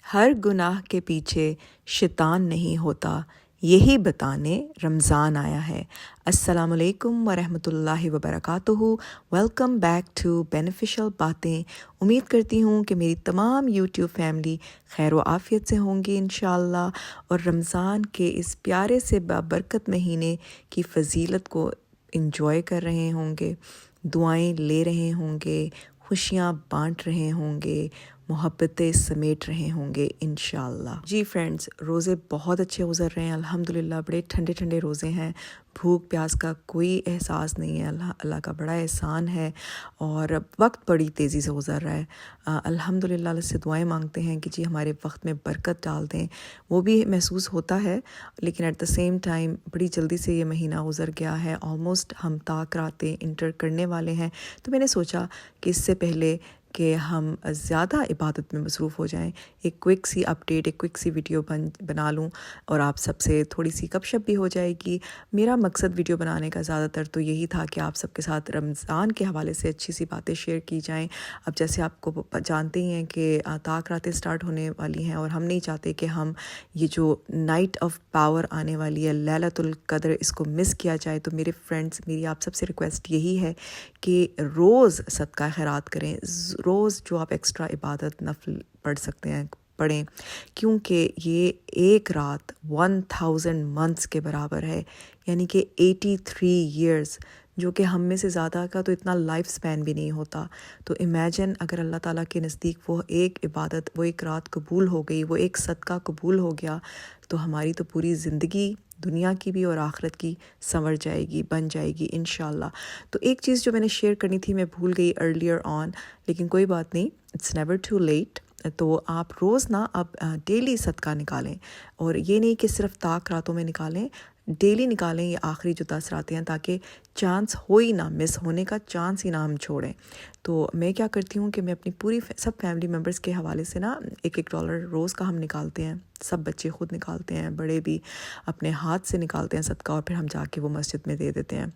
ہر گناہ کے پیچھے شیطان نہیں ہوتا، یہی بتانے رمضان آیا ہے۔ السلام علیکم ورحمۃ اللہ وبرکاتہ۔ ویلکم بیک ٹو بینیفیشل باتیں۔ امید کرتی ہوں کہ میری تمام یوٹیوب فیملی خیر و عافیت سے ہوں گی انشاءاللہ، اور رمضان کے اس پیارے سے بابرکت مہینے کی فضیلت کو انجوائے کر رہے ہوں گے، دعائیں لے رہے ہوں گے، خوشیاں بانٹ رہے ہوں گے، محبتیں سمیٹ رہے ہوں گے انشاءاللہ۔ جی فرینڈز، روزے بہت اچھے گزر رہے ہیں الحمدللہ، بڑے ٹھنڈے ٹھنڈے روزے ہیں، بھوک پیاس کا کوئی احساس نہیں ہے، اللہ کا بڑا احسان ہے، اور وقت بڑی تیزی سے گزر رہا ہے۔ الحمدللہ اللہ سے دعائیں مانگتے ہیں کہ جی ہمارے وقت میں برکت ڈال دیں، وہ بھی محسوس ہوتا ہے، لیکن ایٹ دا سیم ٹائم بڑی جلدی سے یہ مہینہ گزر گیا ہے، آلموسٹ ہم تاک راتیں انٹر کرنے والے ہیں۔ تو میں نے سوچا کہ اس سے پہلے کہ ہم زیادہ عبادت میں مصروف ہو جائیں، ایک کوئک سی اپڈیٹ، ایک کوئک سی ویڈیو بنا لوں، اور آپ سب سے تھوڑی سی گپ شپ بھی ہو جائے گی۔ میرا مقصد ویڈیو بنانے کا زیادہ تر تو یہی تھا کہ آپ سب کے ساتھ رمضان کے حوالے سے اچھی سی باتیں شیئر کی جائیں۔ اب جیسے آپ کو جانتے ہی ہیں کہ تاک راتیں سٹارٹ ہونے والی ہیں، اور ہم نہیں چاہتے کہ ہم یہ جو نائٹ آف پاور آنے والی ہے لیلۃ القدر، اس کو مس کیا جائے۔ تو میرے فرینڈز، میری آپ سب سے ریکویسٹ یہی ہے کہ روز صدقہ خیرات کریں، روز جو آپ ایکسٹرا عبادت نفل پڑھ سکتے ہیں پڑھیں، کیونکہ یہ ایک رات 1000 منتھس کے برابر ہے، یعنی کہ 83 ایئرز، جو کہ ہم میں سے زیادہ کا تو اتنا لائف سپین بھی نہیں ہوتا۔ تو امیجن اگر اللہ تعالیٰ کے نزدیک وہ ایک عبادت، وہ ایک رات قبول ہو گئی، وہ ایک صدقہ قبول ہو گیا، تو ہماری تو پوری زندگی دنیا کی بھی اور آخرت کی سنور جائے گی، بن جائے گی انشاءاللہ۔ تو ایک چیز جو میں نے شیئر کرنی تھی میں بھول گئی ارلیئر آن، لیکن کوئی بات نہیں، اٹس نیور ٹو لیٹ۔ تو آپ روز نا اب ڈیلی صدقہ نکالیں، اور یہ نہیں کہ صرف تاک راتوں میں نکالیں، ڈیلی نکالیں یہ آخری جو 10 راتیں ہیں، تاکہ چانس ہو ہی نہ، مس ہونے کا چانس ہی نہ ہم چھوڑیں۔ تو میں کیا کرتی ہوں کہ میں اپنی پوری سب فیملی ممبرس کے حوالے سے نا $1 روز کا ہم نکالتے ہیں، سب بچے خود نکالتے ہیں، بڑے بھی اپنے ہاتھ سے نکالتے ہیں صدقہ، اور پھر ہم جا کے وہ مسجد میں دے دیتے ہیں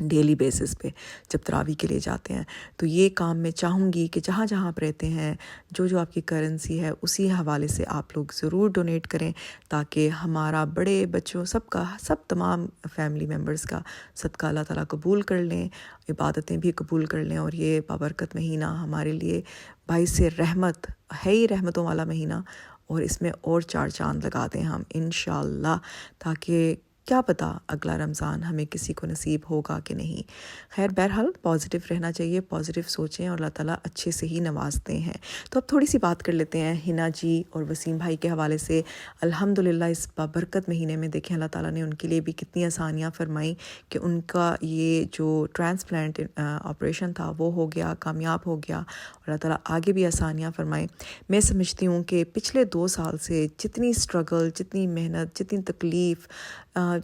ڈیلی بیسس پہ جب تراویح کے لیے جاتے ہیں۔ تو یہ کام میں چاہوں گی کہ جہاں جہاں آپ رہتے ہیں، جو جو آپ کی کرنسی ہے اسی حوالے سے آپ لوگ ضرور ڈونیٹ کریں، تاکہ ہمارا بڑے بچوں سب کا، سب تمام فیملی ممبرس کا صدقہ اللہ تعالیٰ قبول کر لیں، عبادتیں بھی قبول کر لیں، اور یہ بابرکت مہینہ ہمارے لیے باعث رحمت ہے ہی، رحمتوں والا مہینہ، اور اس میں اور 4 چاند لگا دیں ہم انشاءاللہ، تاکہ کیا پتہ اگلا رمضان ہمیں کسی کو نصیب ہوگا کہ نہیں۔ خیر بہرحال پازیٹیو رہنا چاہیے، پازیٹیو سوچیں، اور اللہ تعالیٰ اچھے سے ہی نوازتے ہیں۔ تو اب تھوڑی سی بات کر لیتے ہیں حنا جی اور وسیم بھائی کے حوالے سے۔ الحمدللہ اس بابرکت مہینے میں دیکھیں اللہ تعالیٰ نے ان کے لیے بھی کتنی آسانیاں فرمائیں کہ ان کا یہ جو ٹرانسپلانٹ آپریشن تھا وہ ہو گیا، کامیاب ہو گیا، اور اللہ تعالیٰ آگے بھی آسانیاں فرمائیں۔ میں سمجھتی ہوں کہ پچھلے 2 سال سے جتنی اسٹرگل، جتنی محنت، جتنی تکلیف،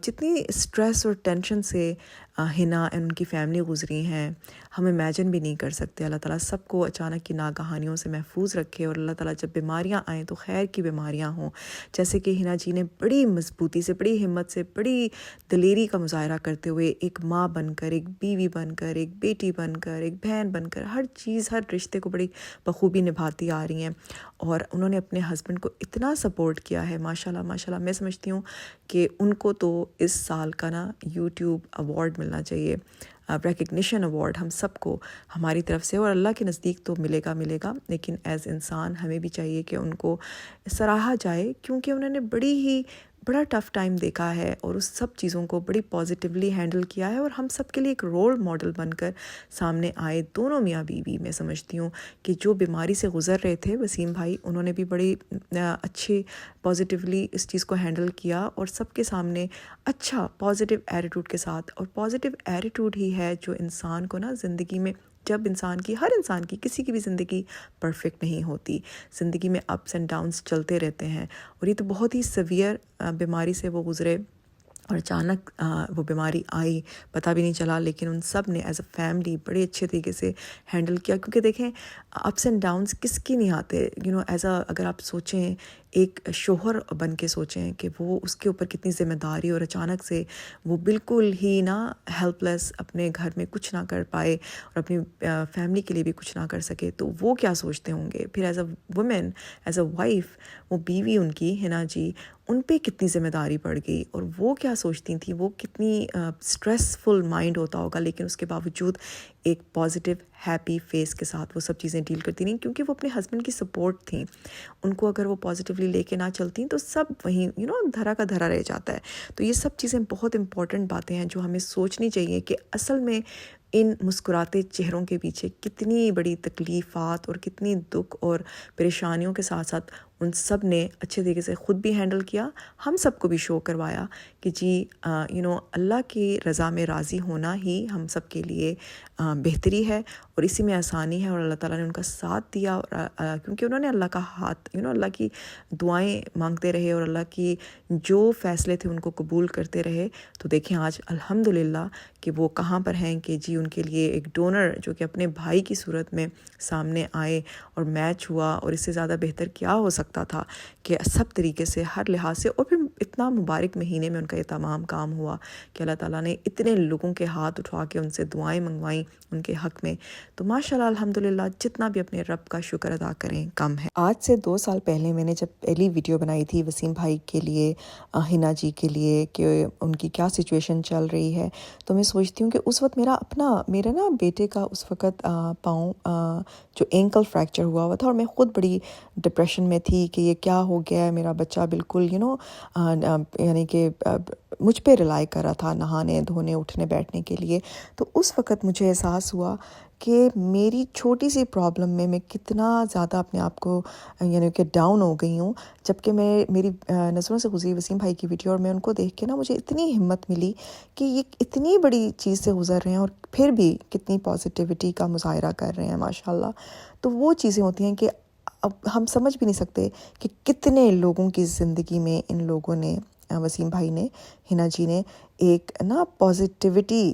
جتنی اسٹریس اور ٹینشن سے حنا اور ان کی فیملی گزری ہیں، ہم امیجن بھی نہیں کر سکتے۔ اللہ تعالیٰ سب کو اچانک کی ناگہانیوں سے محفوظ رکھے، اور اللہ تعالیٰ جب بیماریاں آئیں تو خیر کی بیماریاں ہوں، جیسے کہ حنا جی نے بڑی مضبوطی سے، بڑی ہمت سے، بڑی دلیری کا مظاہرہ کرتے ہوئے ایک ماں بن کر، ایک بیوی بن کر، ایک بیٹی بن کر، ایک بہن بن کر، ہر چیز، ہر رشتے کو بڑی بخوبی نبھاتی آ رہی ہیں، اور انہوں نے اپنے ہسبینڈ کو اتنا سپورٹ کیا ہے، ماشاءاللہ ماشاءاللہ۔ میں سمجھتی ہوں کہ ان کو تو اس سال کا نا یوٹیوب ایوارڈ ملنا چاہیے، ریکگنیشن ایوارڈ ہم سب کو ہماری طرف سے، اور اللہ کے نزدیک تو ملے گا ملے گا، لیکن ایز انسان ہمیں بھی چاہیے کہ ان کو سراہا جائے، کیونکہ انہوں نے بڑا ٹف ٹائم دیکھا ہے، اور اس سب چیزوں کو بڑی پازیٹیولی ہینڈل کیا ہے، اور ہم سب کے لیے ایک رول ماڈل بن کر سامنے آئے۔ دونوں میاں بیوی میں سمجھتی ہوں کہ جو بیماری سے گزر رہے تھے، وسیم بھائی انہوں نے بھی بڑی اچھے پازیٹیولی اس چیز کو ہینڈل کیا، اور سب کے سامنے اچھا پازیٹیو ایٹیٹیوڈ کے ساتھ، اور پازیٹیو ایٹیٹیوڈ ہی ہے جو انسان کو نا زندگی میں، جب ہر انسان کی کسی کی بھی زندگی پرفیکٹ نہیں ہوتی، زندگی میں اپس اینڈ ڈاؤنس چلتے رہتے ہیں، اور یہ تو بہت ہی سیویئر بیماری سے وہ گزرے، اور اچانک وہ بیماری آئی، پتہ بھی نہیں چلا، لیکن ان سب نے ایز اے فیملی بڑے اچھے طریقے سے ہینڈل کیا، کیونکہ دیکھیں اپس اینڈ ڈاؤنس کس کی نہیں آتے، ایز اگر آپ سوچیں ایک شوہر بن کے سوچیں کہ وہ اس کے اوپر کتنی ذمہ داری، اور اچانک سے وہ بالکل ہی نا ہیلپ لیس اپنے گھر میں کچھ نہ کر پائے اور اپنی فیملی کے لیے بھی کچھ نہ کر سکے، تو وہ کیا سوچتے ہوں گے. پھر as a woman, as a wife, وہ بیوی ان کی ہے نا جی، ان پہ کتنی ذمہ داری پڑ گئی، اور وہ کیا سوچتی تھیں، وہ کتنی اسٹریسفل مائنڈ ہوتا ہوگا، لیکن اس کے باوجود ایک پازیٹیو ہیپی فیس کے ساتھ وہ سب چیزیں ڈیل کرتی رہیں، کیونکہ وہ اپنے ہسبینڈ کی سپورٹ تھیں. ان کو اگر وہ پازیٹیولی لے کے نہ چلتی تو سب وہیں دھرا کا دھرا رہ جاتا ہے. تو یہ سب چیزیں بہت امپورٹنٹ باتیں ہیں جو ہمیں سوچنی چاہیے کہ اصل میں ان مسکراتے چہروں کے پیچھے کتنی بڑی تکلیفات اور کتنی دکھ اور پریشانیوں کے ساتھ ساتھ ان سب نے اچھے طریقے سے خود بھی ہینڈل کیا، ہم سب کو بھی شو کروایا کہ جی اللہ کی رضا میں راضی ہونا ہی ہم سب کے لیے بہتری ہے، اور اسی میں آسانی ہے. اور اللہ تعالیٰ نے ان کا ساتھ دیا، اور کیونکہ انہوں نے اللہ کا ہاتھ اللہ کی دعائیں مانگتے رہے اور اللہ کی جو فیصلے تھے ان کو قبول کرتے رہے. تو دیکھیں آج الحمدللہ کہ وہ کہاں پر ہیں کہ جی ان کے لیے ایک ڈونر جو کہ اپنے بھائی کی صورت میں سامنے آئے اور میچ ہوا، اور اس سے زیادہ بہتر کیا ہو سکتا تھا کہ سب طریقے سے ہر لحاظ سے. اور پھر اتنا مبارک مہینے میں ان کا یہ تمام کام ہوا کہ اللہ تعالیٰ نے اتنے لوگوں کے ہاتھ اٹھا کے ان سے دعائیں منگوائیں ان کے حق میں. تو ماشاءاللہ الحمدللہ جتنا بھی اپنے رب کا شکر ادا کریں کم ہے. آج سے 2 سال پہلے میں نے جب پہلی ویڈیو بنائی تھی وسیم بھائی کے لیے، ہنا جی کے لیے، کہ ان کی کیا سچویشن چل رہی ہے، تو میں سوچتی ہوں کہ اس وقت میرا نا بیٹے کا اس وقت پاؤں جو اینکل فریکچر ہوا تھا، اور میں خود بڑی ڈپریشن میں تھی کہ یہ کیا ہو گیا ہے، میرا بچہ بالکل یعنی کہ مجھ پہ ریلائی کر رہا تھا نہانے دھونے اٹھنے بیٹھنے کے لیے. تو اس وقت مجھے احساس ہوا کہ میری چھوٹی سی پرابلم میں کتنا زیادہ اپنے آپ کو کہ ڈاؤن ہو گئی ہوں، جبکہ میری نظروں سے گزری وسیم بھائی کی ویڈیو، اور میں ان کو دیکھ کے مجھے اتنی ہمت ملی کہ یہ اتنی بڑی چیز سے گزر رہے ہیں اور پھر بھی کتنی پازیٹیوٹی کا مظاہرہ کر رہے ہیں ماشاءاللہ. تو وہ چیزیں ہوتی ہیں کہ اب ہم سمجھ بھی نہیں سکتے کہ کتنے لوگوں کی زندگی میں ان لوگوں نے، وسیم بھائی نے، ہنا جی نے ایک پازیٹیوٹی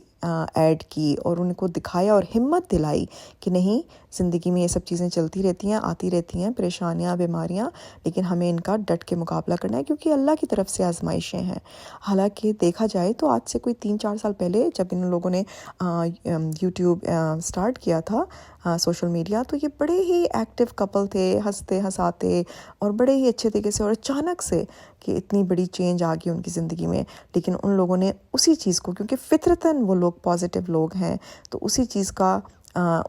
ایڈ کی اور ان کو دکھایا اور ہمت دلائی کہ نہیں، زندگی میں یہ سب چیزیں چلتی رہتی ہیں، آتی رہتی ہیں، پریشانیاں، بیماریاں، لیکن ہمیں ان کا ڈٹ کے مقابلہ کرنا ہے کیونکہ اللہ کی طرف سے آزمائشیں ہیں. حالانکہ دیکھا جائے تو آج سے کوئی 3-4 سال پہلے جب ان لوگوں نے یوٹیوب سٹارٹ کیا تھا، سوشل میڈیا، تو یہ بڑے ہی ایکٹیو کپل تھے، ہنستے ہنساتے اور بڑے ہی اچھے طریقے سے، اور اچانک سے کہ اتنی بڑی چینج آ گئی ان کی زندگی میں. لیکن ان لوگوں نے اسی چیز کو، کیونکہ فطرتاً وہ لوگ پازیٹیو لوگ ہیں، تو اسی چیز کا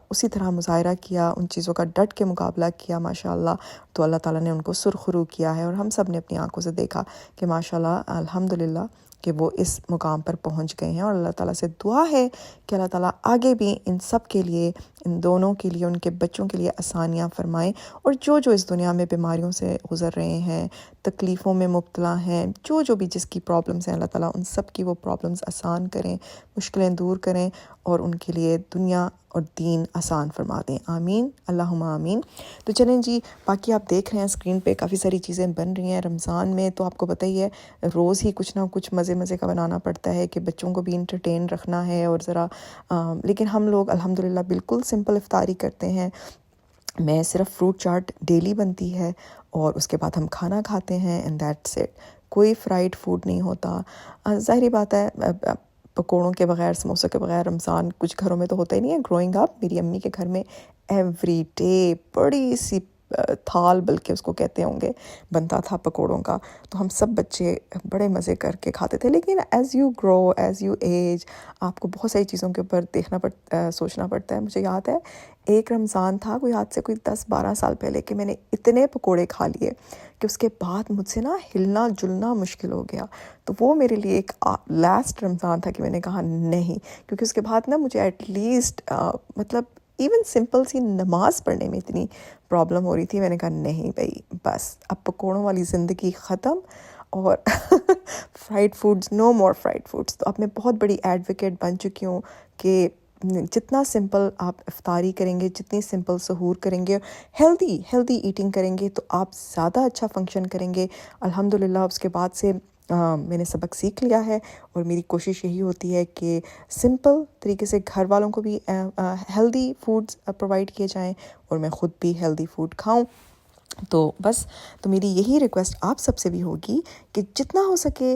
اسی طرح مظاہرہ کیا، ان چیزوں کا ڈٹ کے مقابلہ کیا ماشاءاللہ. تو اللہ تعالیٰ نے ان کو سرخرو کیا ہے، اور ہم سب نے اپنی آنکھوں سے دیکھا کہ ماشاءاللہ الحمدللہ کہ وہ اس مقام پر پہنچ گئے ہیں. اور اللہ تعالیٰ سے دعا ہے کہ اللہ تعالیٰ آگے بھی ان سب کے لیے، ان دونوں کے لیے، ان کے بچوں کے لیے آسانیاں فرمائیں، اور جو اس دنیا میں بیماریوں سے گزر رہے ہیں، تکلیفوں میں مبتلا ہیں، جو بھی جس کی پرابلمز ہیں، اللہ تعالیٰ ان سب کی وہ پرابلمز آسان کریں، مشکلیں دور کریں، اور ان کے لیے دنیا اور دین آسان فرما دیں. آمین، اللہم آمین. تو چلیں جی، باقی آپ دیکھ رہے ہیں اسکرین پہ کافی ساری چیزیں بن رہی ہیں رمضان میں. تو آپ کو پتہ ہی ہے روز ہی کچھ نہ کچھ مزے کا بنانا پڑتا ہے کہ بچوں کو بھی انٹرٹین رکھنا ہے، اور ذرا لیکن ہم لوگ الحمدللہ بالکل سمپل افطاری کرتے ہیں. میں صرف فروٹ چاٹ ڈیلی بنتی ہے، اور اس کے بعد ہم کھانا کھاتے ہیں، اینڈ دیٹس اٹ. کوئی فرائیڈ فوڈ نہیں ہوتا. ظاہری بات ہے پکوڑوں کے بغیر، سموسوں کے بغیر رمضان کچھ گھروں میں تو ہوتا ہی نہیں ہے. گروئنگ اپ میری امی کے گھر میں ایوری ڈے بڑی سی تھال، بلکہ اس کو کہتے ہوں گے، بنتا تھا پکوڑوں کا. تو ہم سب بچے بڑے مزے کر کے کھاتے تھے. لیکن as you grow, as you age, آپ کو بہت ساری چیزوں کے اوپر سوچنا پڑتا ہے. مجھے یاد ہے ایک رمضان تھا کوئی آج سے کوئی 10-12 سال پہلے کہ میں نے اتنے پکوڑے کھا لیے کہ اس کے بعد مجھ سے ہلنا جلنا مشکل ہو گیا. تو وہ میرے لیے ایک لاسٹ رمضان تھا کہ میں نے کہا نہیں، کیونکہ اس کے بعد مجھے ایٹ لیسٹ ایون سمپل سی نماز پڑھنے میں اتنی پرابلم ہو رہی تھی. میں نے کہا نہیں بھائی، بس اب پکوڑوں والی زندگی ختم، اور فرائیڈ فوڈز، نو مور فرائیڈ فوڈز. تو اب میں بہت بڑی ایڈوکیٹ بن چکی ہوں کہ جتنا سمپل آپ افطاری کریں گے، جتنی سمپل سحور کریں گے، ہیلدی ایٹنگ کریں گے، تو آپ زیادہ اچھا فنکشن کریں گے الحمدللہ. اس کے بعد سے میں نے سبق سیکھ لیا ہے، اور میری کوشش یہی ہوتی ہے کہ سمپل طریقے سے گھر والوں کو بھی ہیلدی فوڈز پرووائڈ کیے جائیں، اور میں خود بھی ہیلدی فوڈ کھاؤں. تو بس تو میری یہی ریکویسٹ آپ سب سے بھی ہوگی کہ جتنا ہو سکے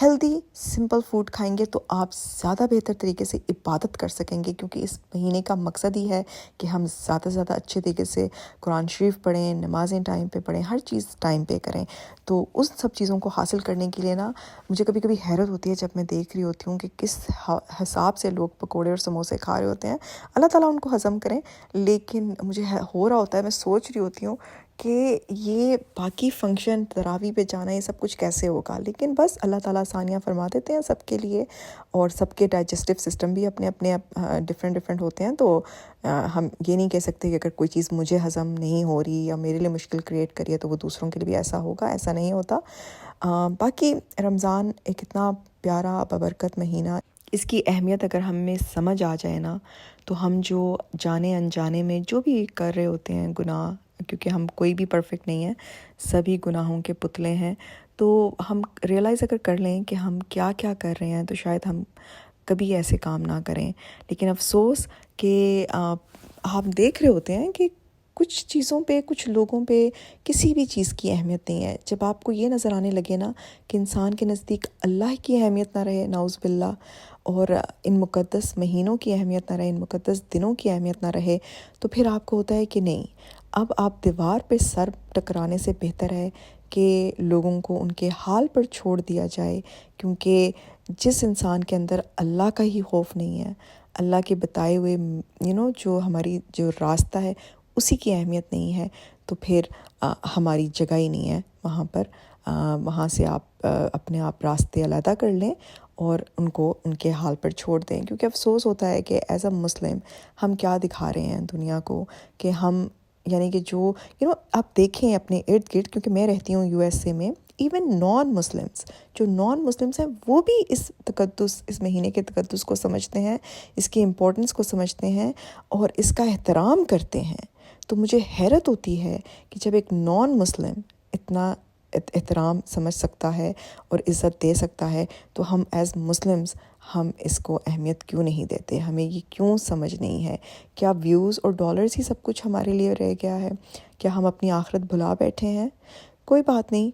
ہیلدی سمپل فوڈ کھائیں گے تو آپ زیادہ بہتر طریقے سے عبادت کر سکیں گے، کیونکہ اس مہینے کا مقصد ہی ہے کہ ہم زیادہ سے زیادہ اچھے طریقے سے قرآن شریف پڑھیں، نمازیں ٹائم پہ پڑھیں، ہر چیز ٹائم پہ کریں۔ تو اس سب چیزوں کو حاصل کرنے کے لیے نا مجھے کبھی کبھی حیرت ہوتی ہے جب میں دیکھ رہی ہوتی ہوں کہ کس حساب سے لوگ پکوڑے اور سموسے کھا رہے ہوتے ہیں۔ اللہ تعالیٰ ان کو ہضم کریں، لیکن مجھے ہو رہا ہوتا ہے، میں سوچ رہی ہوتی ہوں کہ یہ باقی فنکشن تراویح پہ جانا یہ سب کچھ کیسے ہوگا، لیکن بس اللہ تعالیٰ آسانیاں فرما دیتے ہیں سب کے لیے، اور سب کے ڈائجسٹو سسٹم بھی اپنے اپنے ڈفرینٹ ہوتے ہیں۔ تو ہم یہ نہیں کہہ سکتے کہ اگر کوئی چیز مجھے ہضم نہیں ہو رہی یا میرے لیے مشکل کریٹ کری ہے تو وہ دوسروں کے لیے بھی ایسا ہوگا، ایسا نہیں ہوتا۔ باقی رمضان ایک اتنا پیارا بابرکت مہینہ، اس کی اہمیت اگر ہم میں سمجھ آ جائے نا تو ہم جو جانے انجانے میں جو بھی کر رہے ہوتے ہیں گناہ، کیونکہ ہم کوئی بھی پرفیکٹ نہیں ہے، سبھی گناہوں کے پتلے ہیں، تو ہم ریئلائز اگر کر لیں کہ ہم کیا کیا کر رہے ہیں تو شاید ہم کبھی ایسے کام نہ کریں۔ لیکن افسوس کہ آپ دیکھ رہے ہوتے ہیں کہ کچھ چیزوں پہ، کچھ لوگوں پہ کسی بھی چیز کی اہمیت نہیں ہے۔ جب آپ کو یہ نظر آنے لگے نا کہ انسان کے نزدیک اللہ کی اہمیت نہ رہے، نعوذ باللہ، اور ان مقدس مہینوں کی اہمیت نہ رہے، ان مقدس دنوں کی اہمیت نہ رہے، تو پھر آپ کو ہوتا ہے کہ نہیں، اب آپ دیوار پہ سر ٹکرانے سے بہتر ہے کہ لوگوں کو ان کے حال پر چھوڑ دیا جائے، کیونکہ جس انسان کے اندر اللہ کا ہی خوف نہیں ہے، اللہ کے بتائے ہوئے جو ہماری جو راستہ ہے اسی کی اہمیت نہیں ہے، تو پھر ہماری جگہ ہی نہیں ہے وہاں پر۔ وہاں سے آپ اپنے آپ راستے علیحدہ کر لیں اور ان کو ان کے حال پر چھوڑ دیں، کیونکہ افسوس ہوتا ہے کہ ایز اے مسلم ہم کیا دکھا رہے ہیں دنیا کو کہ ہم، یعنی کہ جو آپ دیکھیں اپنے ارد گرد، کیونکہ میں رہتی ہوں USA میں، ایون نان مسلمس ہیں وہ بھی اس تقدس، اس مہینے کے تقدس کو سمجھتے ہیں، اس کی امپورٹنس کو سمجھتے ہیں اور اس کا احترام کرتے ہیں۔ تو مجھے حیرت ہوتی ہے کہ جب ایک نان مسلم اتنا احترام سمجھ سکتا ہے اور عزت دے سکتا ہے، تو ہم ایز مسلمز ہم اس کو اہمیت کیوں نہیں دیتے؟ ہمیں یہ کیوں سمجھ نہیں ہے؟ کیا ویوز اور ڈالرز ہی سب کچھ ہمارے لیے رہ گیا ہے؟ کیا ہم اپنی آخرت بھلا بیٹھے ہیں؟ کوئی بات نہیں،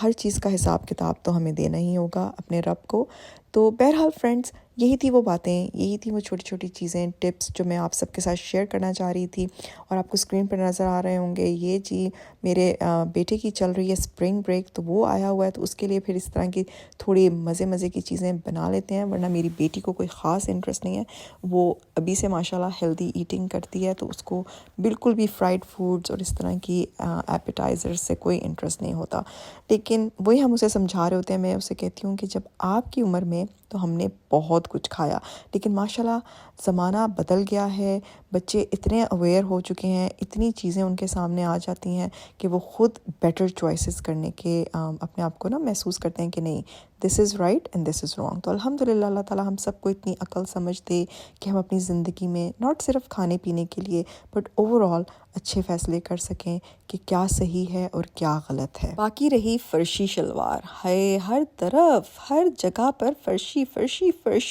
ہر چیز کا حساب کتاب تو ہمیں دینا ہی ہوگا اپنے رب کو۔ تو بہرحال فرینڈز، یہی تھی وہ باتیں، یہی تھی وہ چھوٹی چھوٹی چیزیں، ٹپس جو میں آپ سب کے ساتھ شیئر کرنا چاہ رہی تھی۔ اور آپ کو اسکرین پر نظر آ رہے ہوں گے، یہ جی میرے بیٹے کی چل رہی ہے اسپرنگ بریک، تو وہ آیا ہوا ہے، تو اس کے لیے پھر اس طرح کی تھوڑی مزے کی چیزیں بنا لیتے ہیں، ورنہ میری بیٹی کو کوئی خاص انٹرسٹ نہیں ہے، وہ ابھی سے ماشاءاللہ ہیلدی ایٹنگ کرتی ہے، تو اس کو بالکل بھی فرائیڈ فوڈز اور اس طرح کی ایپیٹائزر سے کوئی انٹرسٹ نہیں ہوتا۔ لیکن وہی ہم اسے سمجھا رہے ہوتے ہیں، میں اسے کہتی ہوں کہ جب آپ کی عمر میں تو ہم نے بہت کچھ کھایا، لیکن ماشاءاللہ زمانہ بدل گیا ہے، بچے اتنے اویئر ہو چکے ہیں، اتنی چیزیں ان کے سامنے آ جاتی ہیں کہ وہ خود بیٹر چوائسز کرنے کے اپنے آپ کو محسوس کرتے ہیں کہ نہیں، this is right and this is wrong. تو الحمدللہ اللہ تعالیٰ ہم سب کو اتنی عقل سمجھ دے کہ ہم اپنی زندگی میں ناٹ صرف کھانے پینے کے لیے بٹ اوور آل اچھے فیصلے کر سکیں کہ کیا صحیح ہے اور کیا غلط ہے۔ باقی رہی فرشی شلوار، ہے ہر طرف ہر جگہ پر فرشی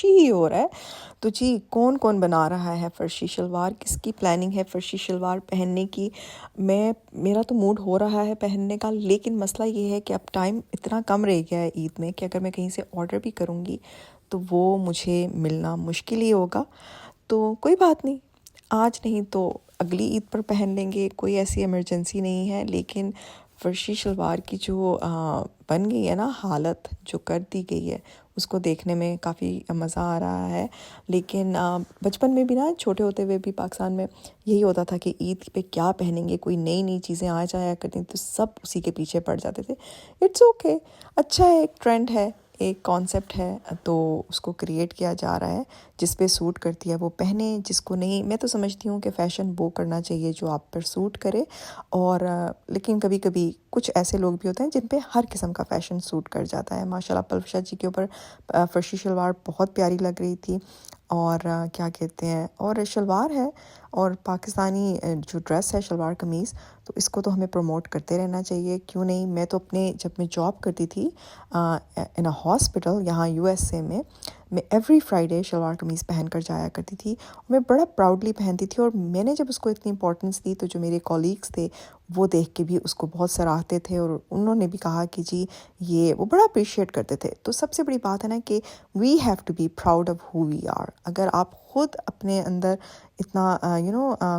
ہی ہو رہا ہے۔ تو جی کون بنا رہا ہے فرشی شلوار؟ کس کی پلاننگ ہے فرشی شلوار پہننے کی؟ میرا تو موڈ ہو رہا ہے پہننے کا، لیکن مسئلہ یہ ہے کہ اب ٹائم اتنا کم رہ گیا ہے عید میں کہ اگر میں کہیں سے آرڈر بھی کروں گی تو وہ مجھے ملنا مشکل ہی ہوگا۔ تو کوئی بات نہیں، آج نہیں تو اگلی عید پر پہن لیں گے، کوئی ایسی ایمرجنسی نہیں ہے۔ لیکن فرشی شلوار کی جو بن گئی ہے نا حالت، جو کر دی گئی ہے، اس کو دیکھنے میں کافی مزہ آ رہا ہے۔ لیکن بچپن میں بھی نا، چھوٹے ہوتے ہوئے بھی پاکستان میں یہی ہوتا تھا کہ عید پہ کیا پہنیں گے، کوئی نئی چیزیں آ جایا کرتی تو سب اسی کے پیچھے پڑ جاتے تھے۔ اٹس اوکے، اچھا ہے، ایک ٹرینڈ ہے، ایک کانسیپٹ ہے، تو اس کو کریٹ کیا جا رہا ہے، جس پہ سوٹ کرتی ہے وہ پہنے، جس کو نہیں، میں تو سمجھتی ہوں کہ فیشن وہ کرنا چاہیے جو آپ پر سوٹ کرے۔ اور لیکن کبھی کبھی کچھ ایسے لوگ بھی ہوتے ہیں جن پہ ہر قسم کا فیشن سوٹ کر جاتا ہے۔ ماشاءاللہ پلوشا جی کے اوپر فرشی شلوار بہت پیاری لگ رہی تھی، اور کیا کہتے ہیں، اور شلوار ہے اور پاکستانی جو ڈریس ہے شلوار قمیض، تو اس کو تو ہمیں پروموٹ کرتے رہنا چاہیے، کیوں نہیں۔ میں تو جب میں جاب کرتی تھی ان اے ہاسپٹل یہاں USA میں، میں ایوری فرائیڈے شلوار قمیض پہن کر جایا کرتی تھی، اور میں بڑا پراؤڈلی پہنتی تھی، اور میں نے جب اس کو اتنی امپورٹنس دی تو جو میرے کولیگس تھے وہ دیکھ کے بھی اس کو بہت سراہتے تھے، اور انہوں نے بھی کہا کہ جی یہ وہ بڑا اپریشیٹ کرتے تھے۔ تو سب سے بڑی بات ہے نا کہ we have to be proud of who we are. اگر آپ خود اپنے اندر اتنا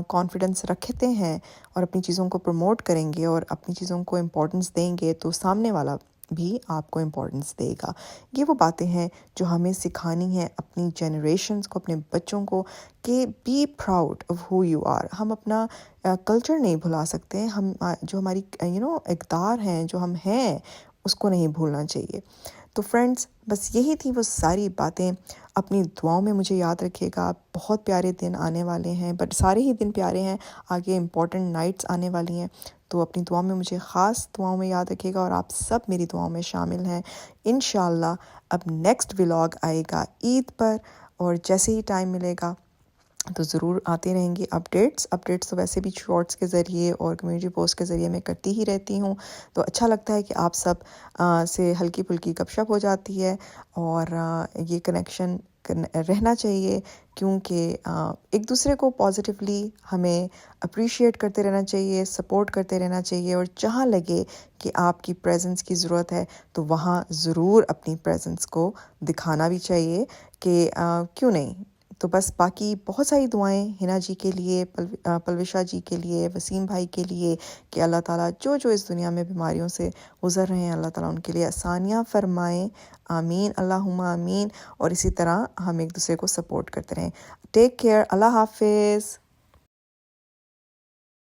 کانفیڈنس رکھتے ہیں اور اپنی چیزوں کو پروموٹ کریں گے اور اپنی چیزوں کو امپورٹنس دیں گے تو سامنے والا بھی آپ کو امپورٹنس دے گا۔ یہ وہ باتیں ہیں جو ہمیں سکھانی ہیں اپنی جنریشنز کو، اپنے بچوں کو، کہ be proud of who you are. ہم اپنا کلچر نہیں بھلا سکتے، ہم جو ہماری اقدار ہیں، جو ہم ہیں، اس کو نہیں بھولنا چاہیے۔ تو فرینڈز بس یہی تھی وہ ساری باتیں۔ اپنی دعاؤں میں مجھے یاد رکھیے گا، بہت پیارے دن آنے والے ہیں، بٹ سارے ہی دن پیارے ہیں، آگے امپورٹنٹ نائٹس آنے والی ہیں، تو اپنی دعاؤں میں مجھے خاص دعاؤں میں یاد رکھیے گا، اور آپ سب میری دعاؤں میں شامل ہیں انشاءاللہ۔ اب نیکسٹ ولاگ آئے گا عید پر، اور جیسے ہی ٹائم ملے گا تو ضرور آتے رہیں گے اپڈیٹس تو ویسے بھی شارٹس کے ذریعے اور کمیونٹی پوسٹ کے ذریعے میں کرتی ہی رہتی ہوں، تو اچھا لگتا ہے کہ آپ سب سے ہلکی پھلکی گپ شپ ہو جاتی ہے، اور یہ کنیکشن رہنا چاہیے، کیونکہ ایک دوسرے کو پازیٹیولی ہمیں اپریشیٹ کرتے رہنا چاہیے، سپورٹ کرتے رہنا چاہیے، اور جہاں لگے کہ آپ کی پریزنس کی ضرورت ہے تو وہاں ضرور اپنی پریزنس کو دکھانا بھی چاہیے، کہ کیوں نہیں۔ تو بس باقی بہت ساری دعائیں ہنا جی کے لیے، پلوشا جی کے لیے، وسیم بھائی کے لیے، کہ اللہ تعالیٰ جو اس دنیا میں بیماریوں سے گزر رہے ہیں، اللہ تعالیٰ ان کے لیے آسانیاں فرمائیں، آمین اللہم آمین، اور اسی طرح ہم ایک دوسرے کو سپورٹ کرتے رہیں۔ ٹیک کیئر، اللہ حافظ۔